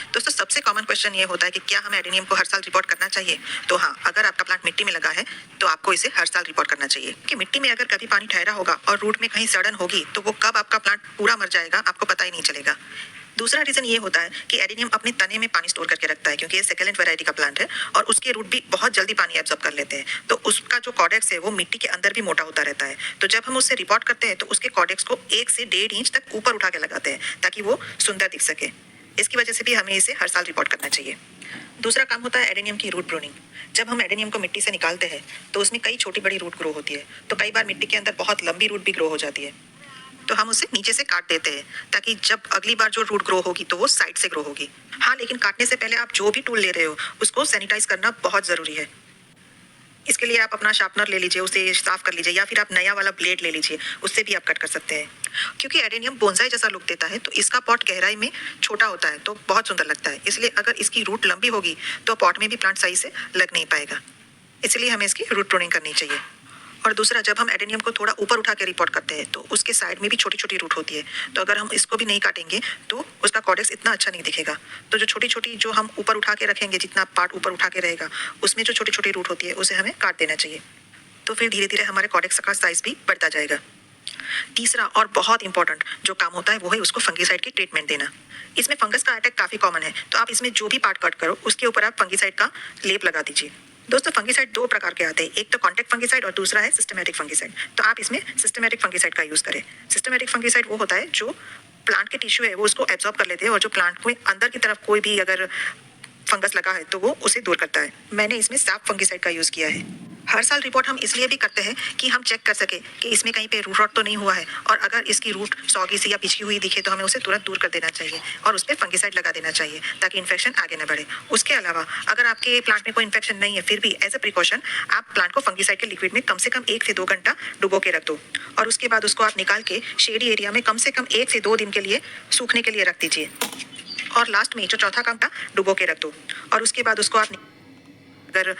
दोस्तों सबसे common question ये होता है कि क्या हमें एडेनियम को हर साल रिपोर्ट करना चाहिए। तो हाँ, अगर आपका प्लांट मिट्टी में लगा है तो आपको इसे हर साल रिपोर्ट करना चाहिए कि मिट्टी में अगर कभी पानी ठहरा होगा और रूट में कहीं सड़न होगी तो वो कब आपका प्लांट पूरा मर जाएगा आपको पता ही नहीं चलेगा। दूसरा रीजन ये होता है कि एडेनियम अपने तने में पानी स्टोर करके रखता है क्योंकि ये सेकेलेंट वैरायटी का प्लांट है और उसके रूट भी बहुत जल्दी पानी एब्जॉर्ब कर लेते हैं, तो उसका जो कॉर्डेक्स है वो मिट्टी के अंदर भी मोटा होता रहता है। तो जब हम उससे रिपोर्ट करते हैं तो उसके कॉर्डेक्स को 1 से 1.5 इंच तक ऊपर उठा के लगाते हैं ताकि वो सुंदर दिख सके। इसकी वजह से भी हमें इसे हर साल रिपोर्ट करना चाहिए। दूसरा काम होता है एडेनियम की रूट प्रूनिंग। जब हम एडेनियम को मिट्टी से निकालते हैं तो उसमें कई छोटी बड़ी रूट ग्रो होती है, तो कई बार मिट्टी के अंदर बहुत लंबी रूट भी ग्रो हो जाती है, तो हम उसे नीचे से काट देते हैं ताकि जब अगली बार जो रूट ग्रो होगी तो वो साइड से ग्रो होगी। हाँ, लेकिन काटने से पहले आप जो भी टूल ले रहे हो उसको सैनिटाइज करना बहुत ज़रूरी है। इसके लिए आप अपना शार्पनर ले लीजिए, उसे साफ कर लीजिए, या फिर आप नया वाला ब्लेड ले लीजिए, उससे भी आप कट कर सकते हैं। क्योंकि एडेनियम बोनसाई जैसा लुक देता है तो इसका पॉट गहराई में छोटा होता है तो बहुत सुंदर लगता है, इसलिए अगर इसकी रूट लंबी होगी तो पॉट में भी प्लांट सही से लग नहीं पाएगा, इसलिए हमें इसकी रूट प्रूनिंग करनी चाहिए। और दूसरा, जब हम एडेनियम को थोड़ा ऊपर उठा के रिपोर्ट करते हैं तो उसके साइड में भी छोटी छोटी रूट होती है, तो अगर हम इसको भी नहीं काटेंगे तो उसका कॉर्डेक्स इतना अच्छा नहीं दिखेगा। तो जो छोटी छोटी जो हम ऊपर उठा के रखेंगे, जितना पार्ट ऊपर उठा के रहेगा उसमें जो छोटी छोटी रूट होती है उसे हमें काट देना चाहिए, तो फिर धीरे धीरे हमारे कॉर्डेक्स का साइज भी बढ़ता जाएगा। तीसरा और बहुत इंपॉर्टेंट जो काम होता है वो है उसको फंगीसाइड की ट्रीटमेंट देना। इसमें फंगस का अटैक काफी कॉमन है, तो आप इसमें जो भी पार्ट कट करो उसके ऊपर आप फंगीसाइड का लेप लगा दीजिए। दोस्तों, फंगीसाइड 2 प्रकार के आते हैं, एक तो कॉन्टैक्ट फंगीसाइड और दूसरा है सिस्टमैटिक फंगीसाइड। तो आप इसमें सिस्टमैटिक फंगीसाइड का यूज करें। सिस्टमैटिक फंगीसाइड वो होता है जो प्लांट के टिश्यू है वो उसको एब्जॉर्ब कर लेते हैं और जो प्लांट में अंदर की तरफ कोई भी अगर फंगस लगा है तो वो उसे दूर करता है। मैंने इसमें सैप फंगीसाइड का यूज किया है। हर साल रिपोर्ट हम इसलिए भी करते हैं कि हम चेक कर सके कि इसमें कहीं पे रूट रॉट तो नहीं हुआ है, और अगर इसकी रूट सौगी सी या पिछकी हुई दिखे तो हमें उसे तुरंत दूर कर देना चाहिए और उस पर फंगीसाइड लगा देना चाहिए ताकि इन्फेक्शन आगे न बढ़े। उसके अलावा अगर आपके प्लांट में कोई इन्फेक्शन नहीं है फिर भी एज अ प्रिकॉशन आप प्लांट को फंगीसाइड के लिक्विड में कम से कम 1 से 2 घंटा डुबो के रख दो, और उसके बाद उसको आप निकाल के शेडी एरिया में कम से कम 1 से 2 दिन के लिए सूखने के लिए रख दीजिए। और लास्ट में जो चौथा काम था, डुबो के रख दो, और उसके बाद उसको आप अगर